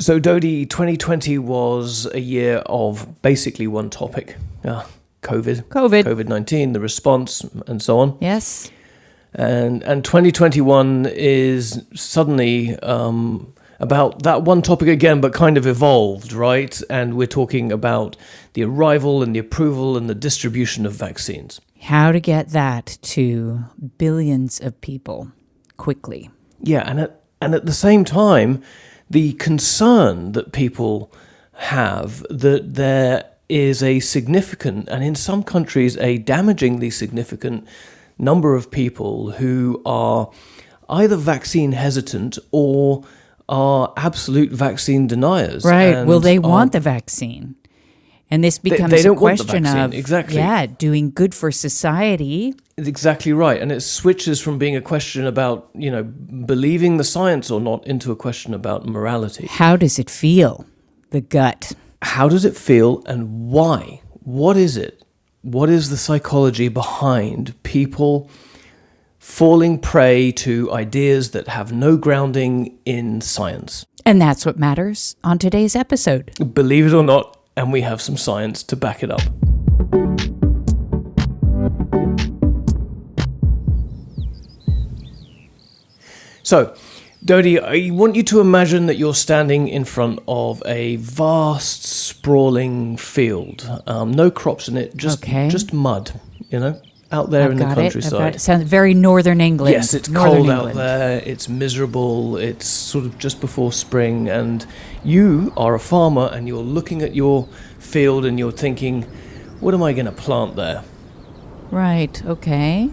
So, Dodie, 2020 was a year of basically one topic, COVID-19, the response, and so on. Yes. And 2021 is suddenly about that one topic again, but kind of evolved, right? And we're talking about the arrival and the approval and the distribution of vaccines. How to get that to billions of people quickly. Yeah, and at the same time, the concern that people have that there is a significant, and in some countries, a damagingly significant number of people who are either vaccine hesitant or are absolute vaccine deniers. Right. Will they want the vaccine? And this becomes they don't a question want the vaccine. of, exactly. Doing good for society. Exactly right. And it switches from being a question about, believing the science or not into a question about morality. How does it feel? The gut. How does it feel and why? What is it? What is the psychology behind people falling prey to ideas that have no grounding in science? And that's what matters on today's episode. Believe it or not, and we have some science to back it up. So, Dodie, I want you to imagine that you're standing in front of a vast, sprawling field. No crops in it, just mud, out there in the countryside. It sounds very northern England. Yes, it's cold out there, it's miserable, it's sort of just before spring, and you are a farmer and you're looking at your field and you're thinking, what am I going to plant there? Right, okay.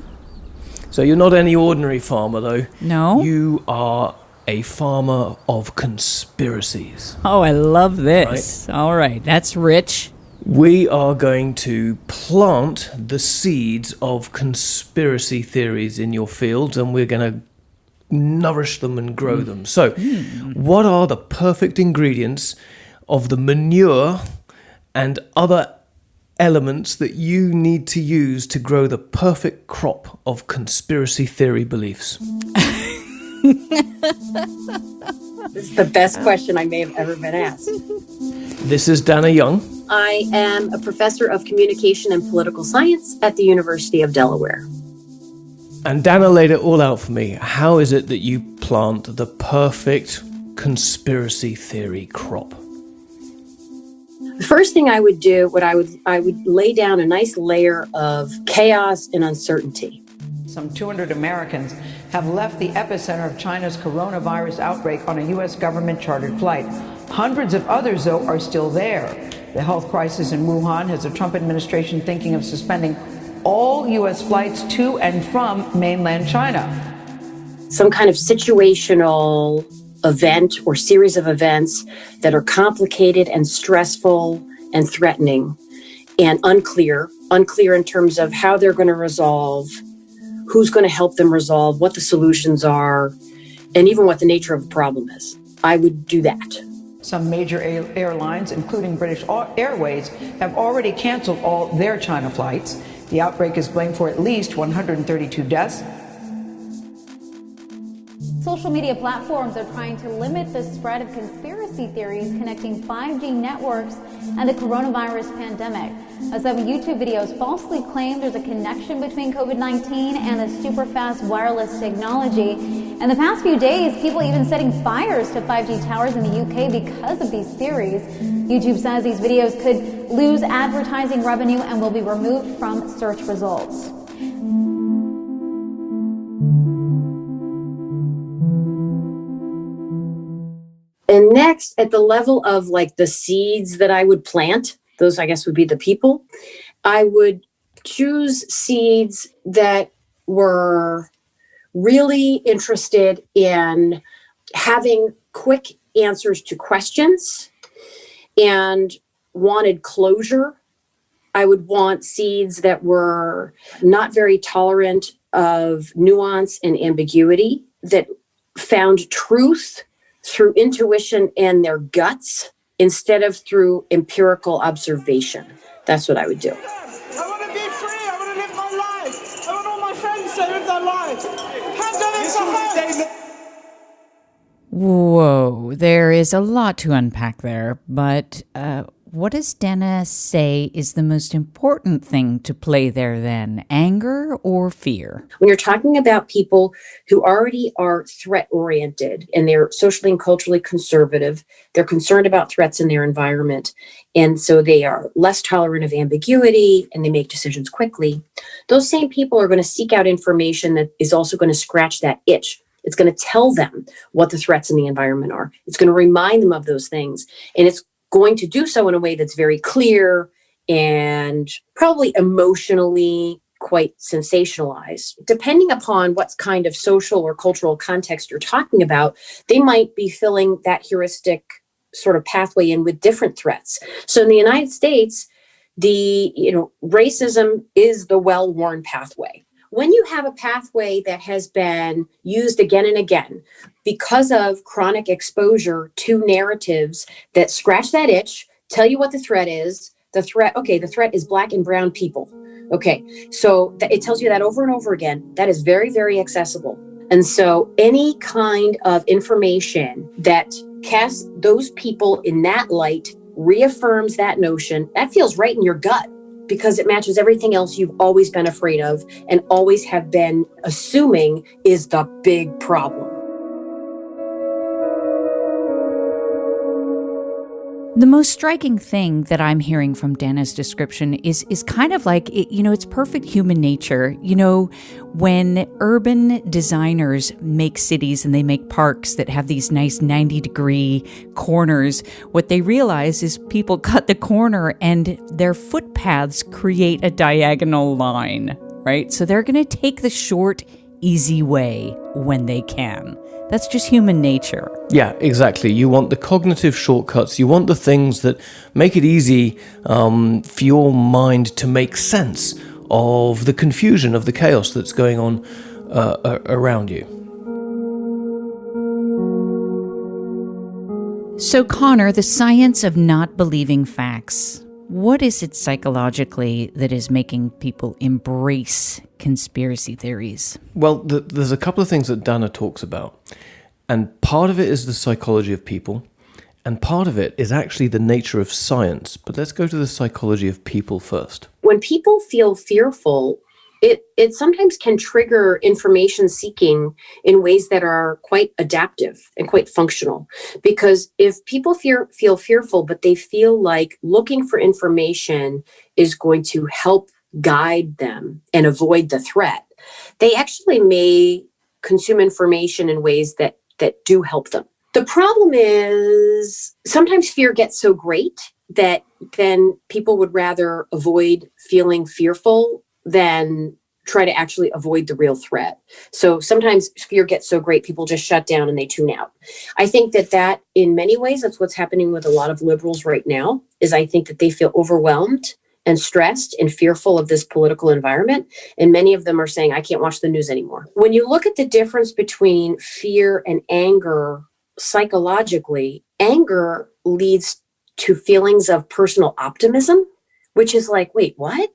So you're not any ordinary farmer, though. No. You are a farmer of conspiracies. Oh, I love this. Right? All right, that's rich. We are going to plant the seeds of conspiracy theories in your fields, and we're going to nourish them and grow them. So, what are the perfect ingredients of the manure and other elements that you need to use to grow the perfect crop of conspiracy theory beliefs? This is the best question I may have ever been asked. This is Dana Young. I am a professor of communication and political science at the University of Delaware. And Dana laid it all out for me. How is it that you plant the perfect conspiracy theory crop? The first thing I would do, I would lay down a nice layer of chaos and uncertainty. Some 200 Americans have left the epicenter of China's coronavirus outbreak on a U.S. government-chartered flight. Hundreds of others, though, are still there. The health crisis in Wuhan has the Trump administration thinking of suspending all U.S. flights to and from mainland China. Some kind of situational event or series of events that are complicated and stressful and threatening and unclear in terms of how they're going to resolve, who's going to help them resolve, what the solutions are, and even what the nature of the problem is. I would do that. Some major airlines, including British Airways, have already canceled all their China flights. The outbreak is blamed for at least 132 deaths. Social media platforms are trying to limit the spread of conspiracy theories connecting 5G networks and the coronavirus pandemic. Some YouTube videos falsely claim there's a connection between COVID-19 and the super-fast wireless technology. In the past few days, people even setting fires to 5G towers in the UK because of these theories. YouTube says these videos could lose advertising revenue and will be removed from search results. And next, at the level of like the seeds that I would plant, those I guess would be the people, I would choose seeds that were really interested in having quick answers to questions and wanted closure. I would want seeds that were not very tolerant of nuance and ambiguity, that found truth through intuition and their guts instead of through empirical observation. That's what I would do. I want to be free. I want to live my life. I want all my friends to live their lives. Pandemics are hell. Whoa, there is a lot to unpack there, but what does Dana say is the most important thing to play there then? Anger or fear? When you're talking about people who already are threat-oriented and they're socially and culturally conservative, they're concerned about threats in their environment, and so they are less tolerant of ambiguity and they make decisions quickly, those same people are going to seek out information that is also going to scratch that itch. It's going to tell them what the threats in the environment are. It's going to remind them of those things, and it's going to do so in a way that's very clear and probably emotionally quite sensationalized. Depending upon what kind of social or cultural context you're talking about, they might be filling that heuristic sort of pathway in with different threats. So in the United States, racism is the well-worn pathway. When you have a pathway that has been used again and again because of chronic exposure to narratives that scratch that itch, tell you what the threat is, the threat is Black and brown people. Okay, so it tells you that over and over again. That is very, very accessible. And so any kind of information that casts those people in that light, reaffirms that notion, that feels right in your gut, because it matches everything else you've always been afraid of and always have been assuming is the big problem. The most striking thing that I'm hearing from Dana's description is kind of like, it's perfect human nature. When urban designers make cities and they make parks that have these nice 90-degree corners, what they realize is people cut the corner and their footpaths create a diagonal line, right? So they're going to take the short, easy way when they can. That's just human nature. Yeah, exactly. You want the cognitive shortcuts. You want the things that make it easy for your mind to make sense of the confusion, of the chaos that's going on around you. So, Connor, the science of not believing facts. What is it psychologically that is making people embrace conspiracy theories? Well, there's a couple of things that Dana talks about. And part of it is the psychology of people. And part of it is actually the nature of science. But let's go to the psychology of people first. When people feel fearful, it sometimes can trigger information seeking in ways that are quite adaptive and quite functional. Because if people feel fearful, but they feel like looking for information is going to help guide them and avoid the threat, they actually may consume information in ways that do help them. The problem is sometimes fear gets so great that then people would rather avoid feeling fearful than try to actually avoid the real threat. So sometimes fear gets so great, people just shut down and they tune out. I think that in many ways, that's what's happening with a lot of liberals right now, is I think that they feel overwhelmed and stressed and fearful of this political environment. And many of them are saying, I can't watch the news anymore. When you look at the difference between fear and anger, psychologically, anger leads to feelings of personal optimism, which is like, wait, what?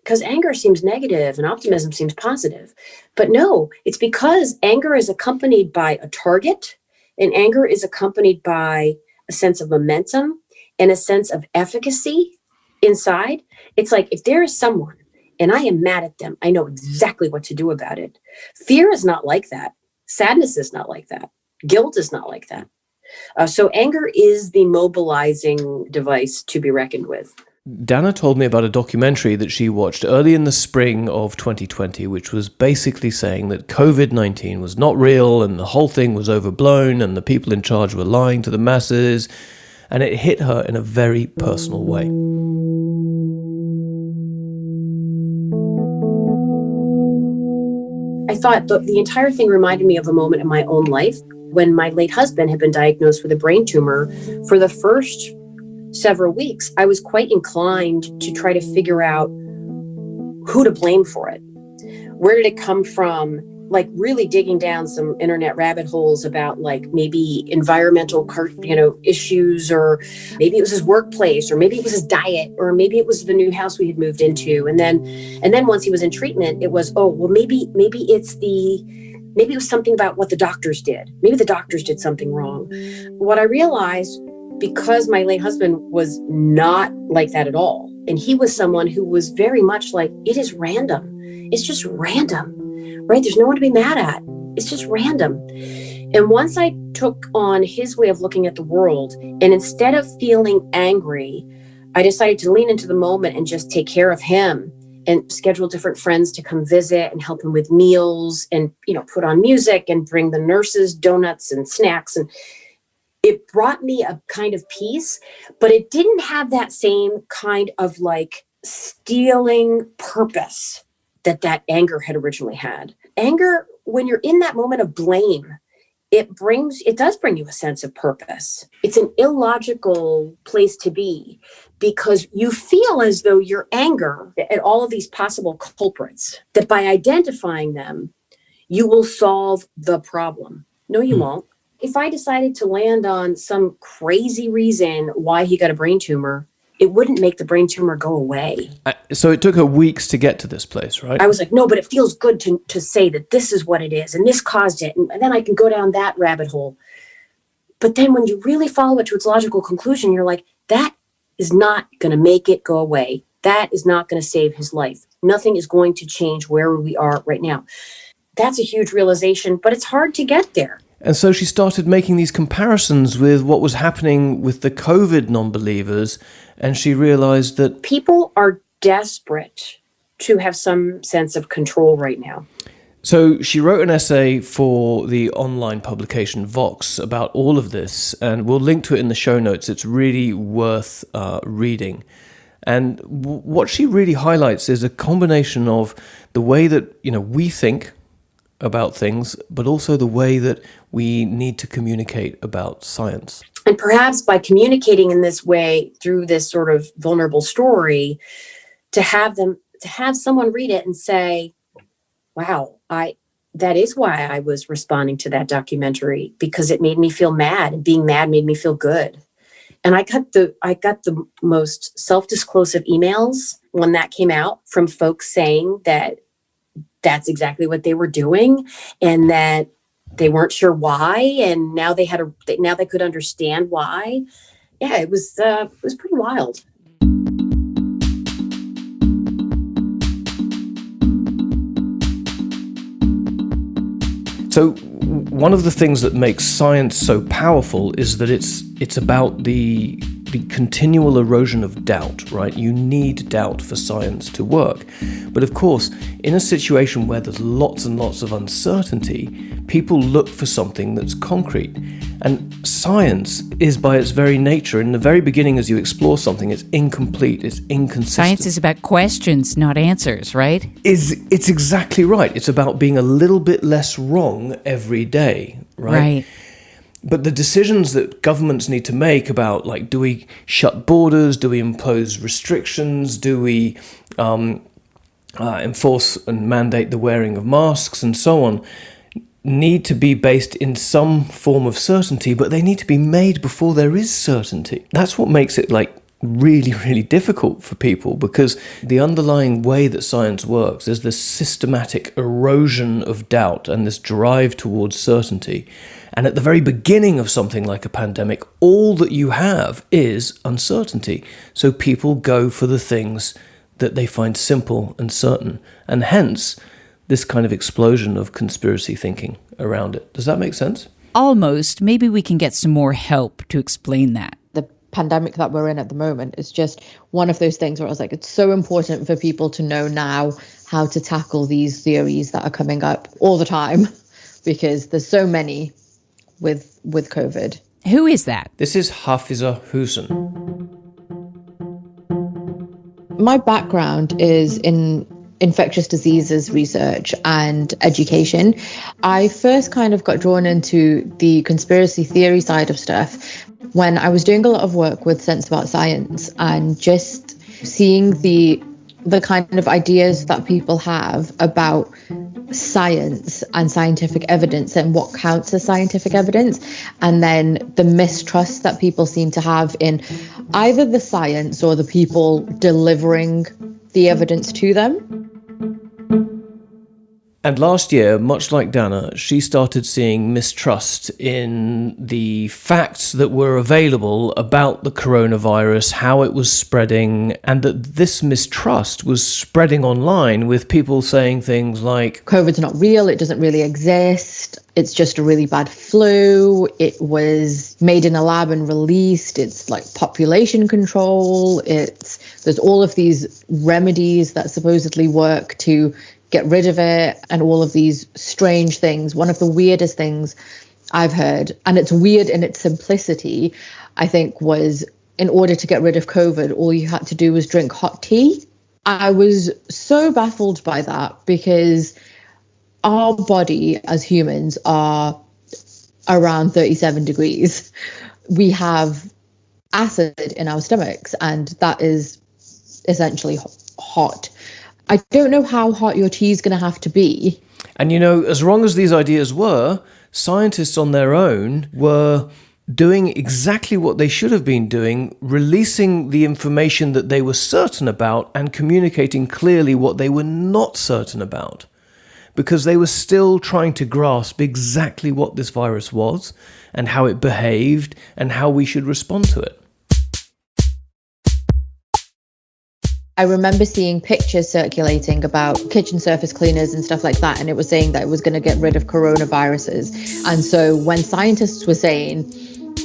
Because anger seems negative and optimism seems positive. But no, it's because anger is accompanied by a target, and anger is accompanied by a sense of momentum and a sense of efficacy inside. It's like, if there is someone and I am mad at them, I know exactly what to do about it. Fear is not like that. Sadness is not like that. Guilt is not like that. So anger is the mobilizing device to be reckoned with. Dana told me about a documentary that she watched early in the spring of 2020, which was basically saying that COVID-19 was not real and the whole thing was overblown and the people in charge were lying to the masses. And it hit her in a very personal way. I thought the entire thing reminded me of a moment in my own life when my late husband had been diagnosed with a brain tumor. For the first several weeks, I was quite inclined to try to figure out who to blame for it. Where did it come from? Like really digging down some internet rabbit holes about like maybe environmental, issues, or maybe it was his workplace, or maybe it was his diet, or maybe it was the new house we had moved into. And then once he was in treatment, it was, maybe it's the maybe it was something about what the doctors did. Maybe the doctors did something wrong. What I realized, because my late husband was not like that at all, and he was someone who was very much like, it is random. It's just random, right? There's no one to be mad at. It's just random. And once I took on his way of looking at the world, and instead of feeling angry, I decided to lean into the moment and just take care of him and schedule different friends to come visit and help him with meals and, put on music and bring the nurses donuts and snacks. And it brought me a kind of peace, but it didn't have that same kind of like stealing purpose that anger had originally had. Anger, when you're in that moment of blame, it does bring you a sense of purpose. It's an illogical place to be because you feel as though your anger at all of these possible culprits, that by identifying them, you will solve the problem. No, you won't. If I decided to land on some crazy reason why he got a brain tumor, it wouldn't make the brain tumor go away. So it took her weeks to get to this place, right? I was like, no, but it feels good to say that this is what it is and this caused it. And then I can go down that rabbit hole. But then when you really follow it to its logical conclusion, you're like, that is not going to make it go away. That is not going to save his life. Nothing is going to change where we are right now. That's a huge realization, but it's hard to get there. And so she started making these comparisons with what was happening with the COVID non-believers, and she realized that people are desperate to have some sense of control right now. So she wrote an essay for the online publication Vox about all of this, and we'll link to it in the show notes. It's really worth reading. And what she really highlights is a combination of the way that we think about things, but also the way that we need to communicate about science. And perhaps by communicating in this way through this sort of vulnerable story, to have someone read it and say, wow, that is why I was responding to that documentary, because it made me feel mad, and being mad made me feel good. And I got the most self-disclosive emails when that came out from folks saying that that's exactly what they were doing, and that they weren't sure why, and now they could understand why. Yeah, it was pretty wild. So one of the things that makes science so powerful is that it's about the continual erosion of doubt, right? You need doubt for science to work. But of course, in a situation where there's lots and lots of uncertainty, people look for something that's concrete. And science is, by its very nature, in the very beginning, as you explore something, it's incomplete, it's inconsistent. Science is about questions, not answers, right? It's exactly right. It's about being a little bit less wrong every day, right? Right. But the decisions that governments need to make about, like, do we shut borders? Do we impose restrictions? Do we enforce and mandate the wearing of masks and so on, need to be based in some form of certainty, but they need to be made before there is certainty. That's what makes it, like, really, really difficult for people, because the underlying way that science works is this systematic erosion of doubt and this drive towards certainty. And at the very beginning of something like a pandemic, all that you have is uncertainty. So people go for the things that they find simple and certain. And hence, this kind of explosion of conspiracy thinking around it. Does that make sense? Almost. Maybe we can get some more help to explain that. The pandemic that we're in at the moment is just one of those things where I was like, it's so important for people to know now how to tackle these theories that are coming up all the time, because there's so many with COVID. Who is that? This is Hafiza Hussein. My background is in infectious diseases research and education. I first kind of got drawn into the conspiracy theory side of stuff when I was doing a lot of work with Sense About Science, and just seeing the kind of ideas that people have about science and scientific evidence and what counts as scientific evidence, and then the mistrust that people seem to have in either the science or the people delivering the evidence to them. And last year, much like Dana, she started seeing mistrust in the facts that were available about the coronavirus, how it was spreading, and that this mistrust was spreading online with people saying things like, COVID's not real, it doesn't really exist, it's just a really bad flu, it was made in a lab and released, it's like population control, there's all of these remedies that supposedly work to get rid of it, and all of these strange things. One of the weirdest things I've heard, and it's weird in its simplicity, I think, was in order to get rid of COVID, all you had to do was drink hot tea. I was so baffled by that because our body as humans are around 37 degrees. We have acid in our stomachs, and that is essentially hot. I don't know how hot your tea is going to have to be. And as wrong as these ideas were, scientists on their own were doing exactly what they should have been doing, releasing the information that they were certain about and communicating clearly what they were not certain about, because they were still trying to grasp exactly what this virus was and how it behaved and how we should respond to it. I remember seeing pictures circulating about kitchen surface cleaners and stuff like that, and it was saying that it was going to get rid of coronaviruses. And so when scientists were saying,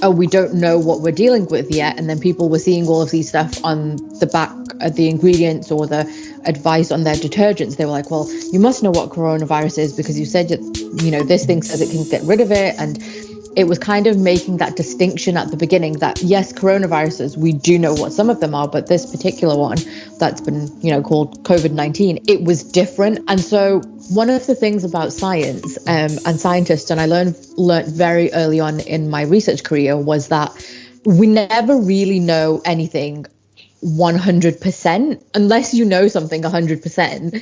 oh, we don't know what we're dealing with yet, and then people were seeing all of these stuff on the back of the ingredients or the advice on their detergents, they were like, well, you must know what coronavirus is because you said, this thing says it can get rid of it. And it was kind of making that distinction at the beginning that, yes, coronaviruses, we do know what some of them are, but this particular one that's been, called COVID-19, it was different. And so one of the things about science and scientists, and I learned very early on in my research career, was that we never really know anything 100%. Unless you know something 100%,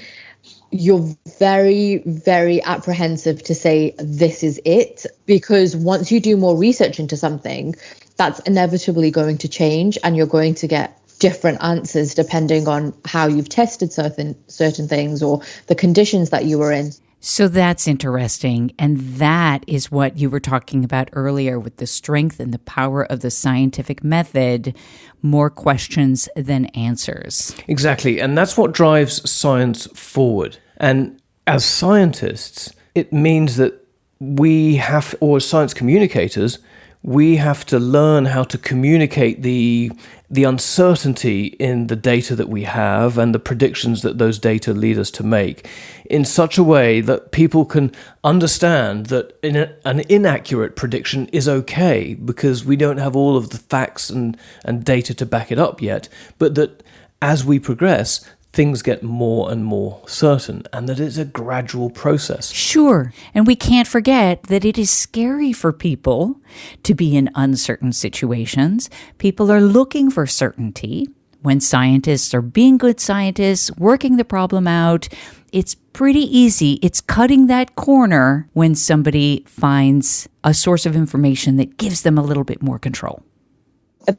you're very, very apprehensive to say this is it, because once you do more research into something, that's inevitably going to change, and you're going to get different answers depending on how you've tested certain things or the conditions that you were in. So that's interesting. And that is what you were talking about earlier with the strength and the power of the scientific method, more questions than answers. Exactly. And that's what drives science forward. And as scientists, it means that we have, or as science communicators, we have to learn how to communicate the uncertainty in the data that we have and the predictions that those data lead us to make in such a way that people can understand that an inaccurate prediction is okay because we don't have all of the facts and data to back it up yet, but that as we progress, things get more and more certain, and that it's a gradual process. Sure. And we can't forget that it is scary for people to be in uncertain situations. People are looking for certainty. When scientists are being good scientists, working the problem out, it's pretty easy. It's cutting that corner when somebody finds a source of information that gives them a little bit more control.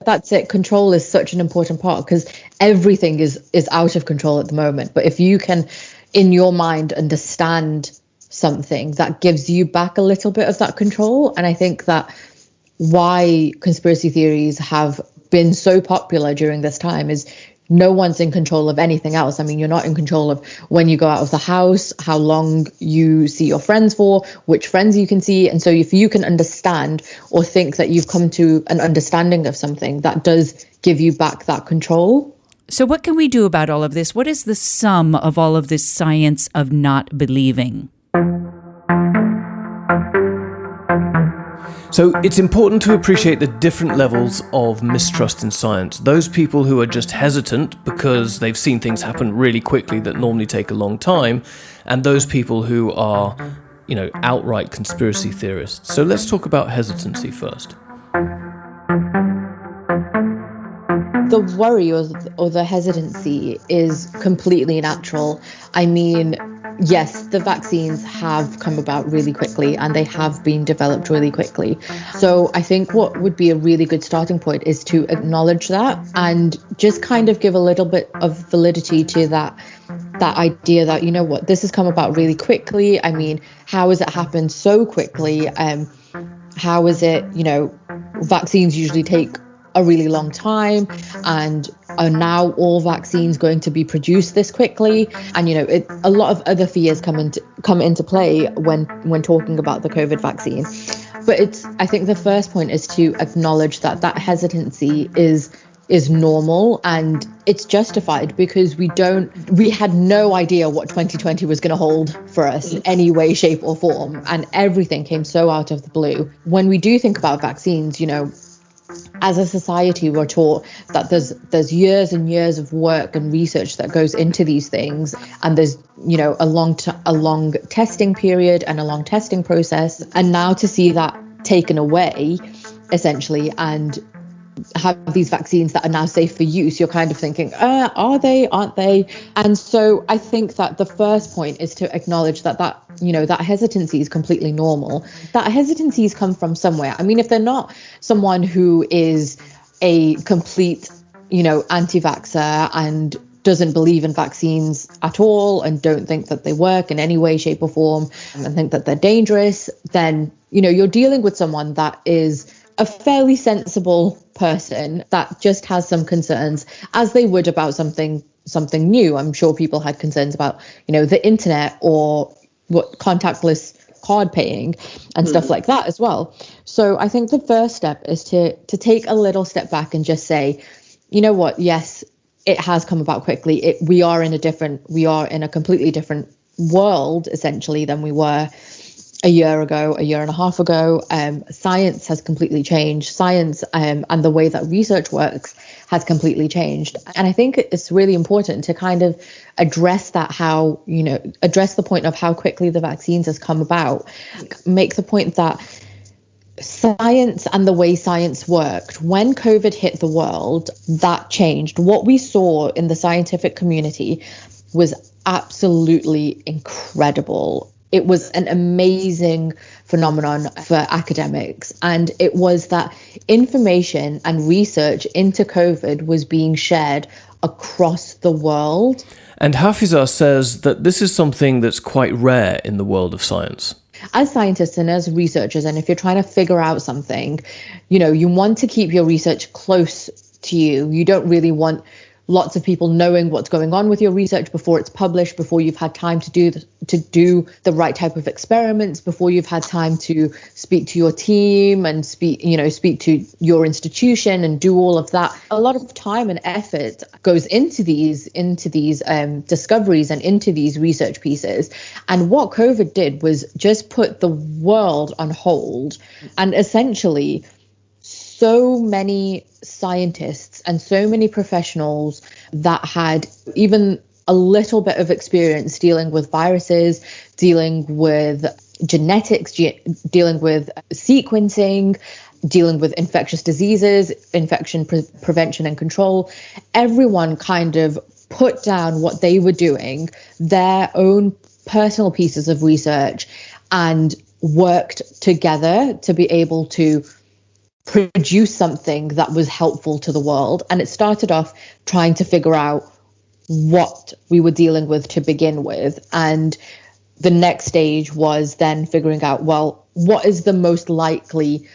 That's it. Control is such an important part because everything is out of control at the moment. But if you can, in your mind, understand something, that gives you back a little bit of that control. And I think that why conspiracy theories have been so popular during this time is no one's in control of anything else. I mean, you're not in control of when you go out of the house, how long you see your friends for, which friends you can see. And so if you can understand or think that you've come to an understanding of something, that does give you back that control. So what can we do about all of this? What is the sum of all of this science of not believing? So it's important to appreciate the different levels of mistrust in science. Those people who are just hesitant because they've seen things happen really quickly that normally take a long time, and those people who are, outright conspiracy theorists. So let's talk about hesitancy first. The worry or the hesitancy is completely natural. I mean, yes, the vaccines have come about really quickly and they have been developed really quickly. So I think what would be a really good starting point is to acknowledge that and just kind of give a little bit of validity to that that idea that, you know what, this has come about really quickly. I mean, how has it happened so quickly? How is it, vaccines usually take a really long time, and are now all vaccines going to be produced this quickly? And a lot of other fears come into play when talking about the COVID vaccine. But I think the first point is to acknowledge that hesitancy is normal, and it's justified, because we had no idea what 2020 was going to hold for us in any way, shape or form, and everything came so out of the blue. When we do think about vaccines, as a society, we're taught that there's years and years of work and research that goes into these things, and there's a long testing period and a long testing process. And now to see that taken away, essentially, and have these vaccines that are now safe for use, you're kind of thinking, are they, aren't they? And so I think that the first point is to acknowledge that hesitancy is completely normal. That hesitancies come from somewhere. I mean, if they're not someone who is a complete, anti-vaxxer and doesn't believe in vaccines at all and don't think that they work in any way, shape or form, and think that they're dangerous, then, you're dealing with someone that is a fairly sensible person that just has some concerns, as they would about something new. I'm sure people had concerns about, the internet or what contactless card paying and stuff like that as well. So I think the first step is to take a little step back and just say, you know what, yes, it has come about quickly. We are in a completely different world, essentially, than we were a year and a half ago. Science has completely changed. Science and the way that research works has completely changed. And I think it's really important to kind of address address the point of how quickly the vaccines has come about. Make the point that science and the way science worked, when COVID hit the world, that changed. What we saw in the scientific community was absolutely incredible. It was an amazing phenomenon for academics. And it was that information and research into COVID was being shared across the world. And Hafizah says that this is something that's quite rare in the world of science. As scientists and as researchers, and if you're trying to figure out something, you want to keep your research close to you. You don't really want lots of people knowing what's going on with your research before it's published, before you've had time to do the right type of experiments, before you've had time to speak to your team and speak to your institution and do all of that. A lot of time and effort goes into these discoveries and into these research pieces. And what COVID did was just put the world on hold, and essentially so many scientists and so many professionals that had even a little bit of experience dealing with viruses, dealing with genetics, dealing with sequencing, dealing with infectious diseases, infection prevention and control. Everyone kind of put down what they were doing, their own personal pieces of research, and worked together to be able to produce something that was helpful to the world. And it started off trying to figure out what we were dealing with to begin with. And the next stage was then figuring out, well, what is the most likely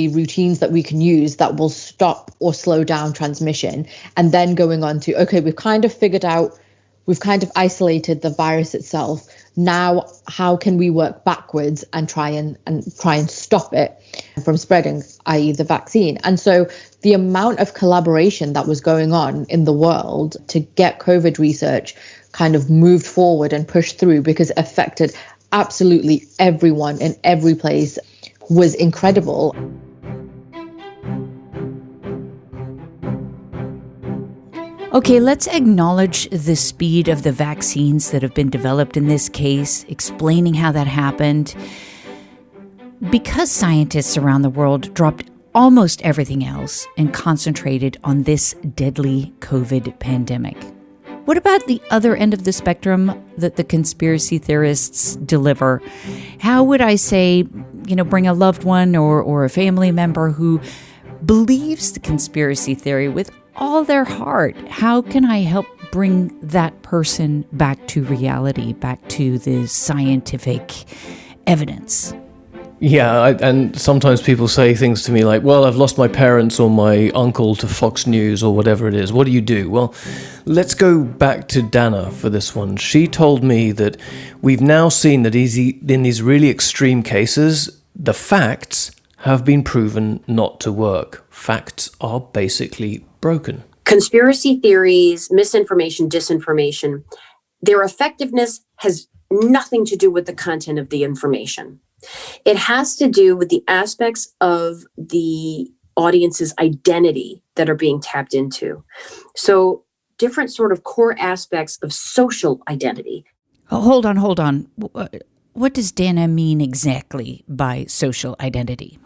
routines that we can use that will stop or slow down transmission? And then going on to, okay, we've kind of isolated the virus itself. Now, how can we work backwards and try and stop it from spreading, i.e. the vaccine? And so the amount of collaboration that was going on in the world to get COVID research kind of moved forward and pushed through, because it affected absolutely everyone in every place, was incredible. Okay, let's acknowledge the speed of the vaccines that have been developed in this case, explaining how that happened. Because scientists around the world dropped almost everything else and concentrated on this deadly COVID pandemic. What about the other end of the spectrum that the conspiracy theorists deliver? How would I say, bring a loved one or a family member who believes the conspiracy theory with all their heart? How can I help bring that person back to reality, back to the scientific evidence. Yeah, and sometimes people say things to me like, well, I've lost my parents or my uncle to Fox News or whatever it is. What do you do? Well, let's go back to Dana for this one. She told me that we've now seen that in these really extreme cases, the facts have been proven not to work. Facts are basically broken. Conspiracy theories, misinformation, disinformation, their effectiveness has nothing to do with the content of the information. It has to do with the aspects of the audience's identity that are being tapped into. So different sort of core aspects of social identity. Oh, hold on. What does Dana mean exactly by social identity?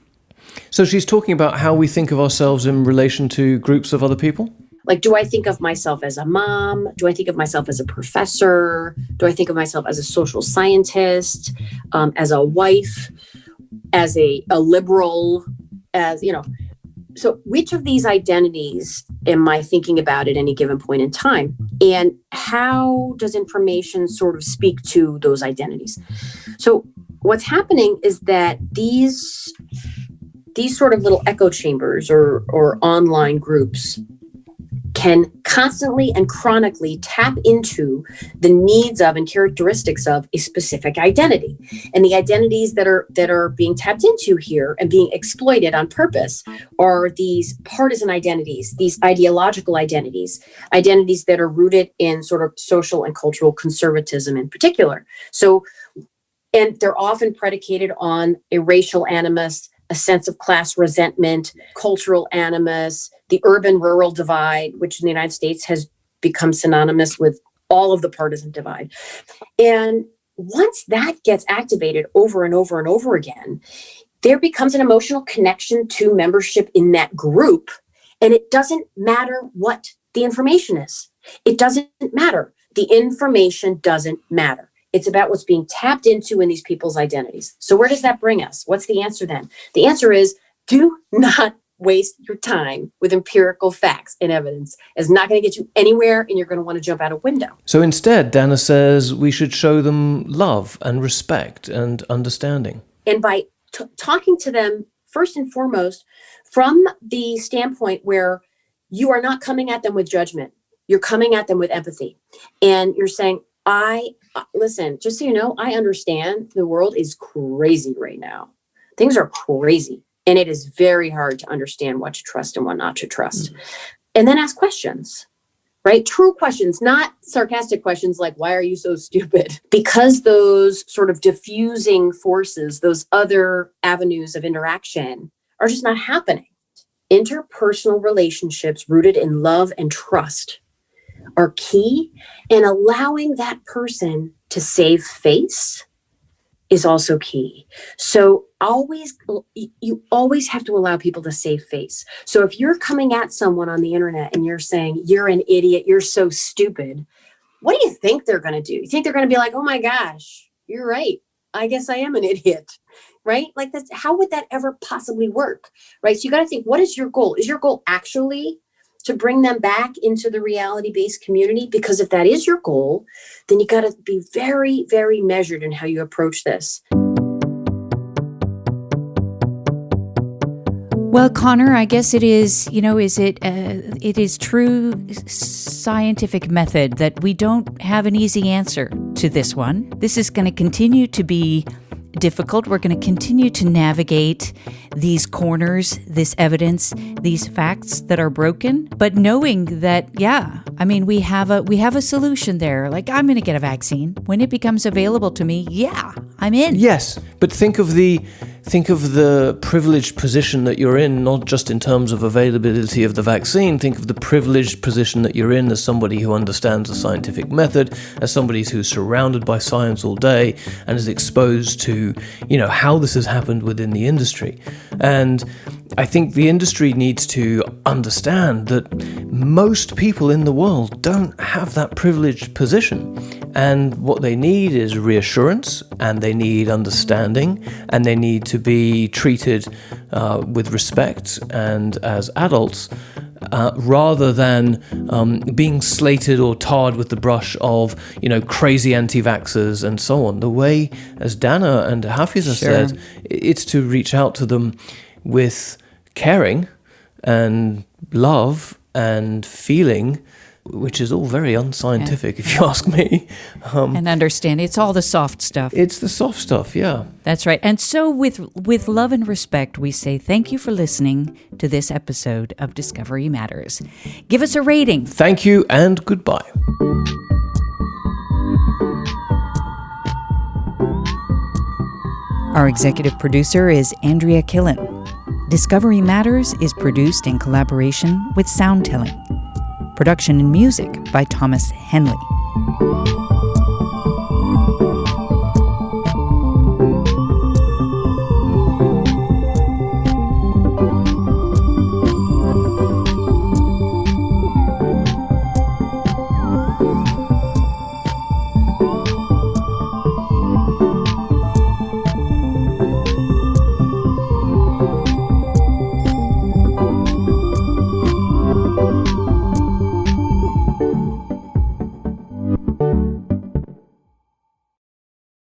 So she's talking about how we think of ourselves in relation to groups of other people? Like, do I think of myself as a mom? Do I think of myself as a professor? Do I think of myself as a social scientist, as a wife, as a liberal, as, you know? So which of these identities am I thinking about at any given point in time? And how does information sort of speak to those identities? So what's happening is that these sort of little echo chambers or online groups can constantly and chronically tap into the needs of and characteristics of a specific identity. And the identities that are being tapped into here and being exploited on purpose are these partisan identities, these ideological identities that are rooted in sort of social and cultural conservatism in particular. So, and they're often predicated on a racial animus, a sense of class resentment, cultural animus, the urban-rural divide, which in the United States has become synonymous with all of the partisan divide. And once that gets activated over and over and over again, there becomes an emotional connection to membership in that group. And it doesn't matter what the information is. It doesn't matter. The information doesn't matter. It's about what's being tapped into in these people's identities. So where does that bring us? What's the answer then? The answer is, do not waste your time with empirical facts and evidence. It's not going to get you anywhere, and you're going to want to jump out a window. So instead, Dana says we should show them love and respect and understanding. And by talking to them, first and foremost, from the standpoint where you are not coming at them with judgment, you're coming at them with empathy. And you're saying, listen, just so you know, I understand the world is crazy right now. Things are crazy. And it is very hard to understand what to trust and what not to trust. And then ask questions, right? True questions, not sarcastic questions like, why are you so stupid? Because those sort of diffusing forces, those other avenues of interaction are just not happening. Interpersonal relationships rooted in love and trust are key, and allowing that person to save face is also key. So you always have to allow people to save face. So if you're coming at someone on the internet and you're saying, you're an idiot, you're so stupid, what do you think they're going to do? You think they're going to be like, oh my gosh, you're right. I guess I am an idiot, right? Like, how would that ever possibly work, right? So you got to think, what is your goal? Is your goal actually to bring them back into the reality-based community? Because if that is your goal, then you got to be very, very measured in how you approach this. Well, Connor, I guess it is, it is true scientific method that we don't have an easy answer to this one. This is going to continue to be difficult. We're going to continue to navigate these corners, this evidence, these facts that are broken, but knowing that, we have a solution there. Like, I'm going to get a vaccine when it becomes available to me. Yeah, I'm in. Yes, but think of the privileged position that you're in, not just in terms of availability of the vaccine. Think of the privileged position that you're in as somebody who understands the scientific method, as somebody who's surrounded by science all day and is exposed to, how this has happened within the industry. And I think the industry needs to understand that most people in the world don't have that privileged position. And what they need is reassurance, and they need understanding, and they need to be treated with respect and as adults. rather than being slated or tarred with the brush of, crazy anti-vaxxers and so on. The way, as Dana and Hafiza said, it's to reach out to them with caring and love and feeling, which is all very unscientific, if you ask me. And understand, it's all the soft stuff. It's the soft stuff, yeah. That's right. And so with love and respect, we say thank you for listening to this episode of Discovery Matters. Give us a rating. Thank you and goodbye. Our executive producer is Andrea Killen. Discovery Matters is produced in collaboration with Soundtelling. Production and music by Thomas Henley.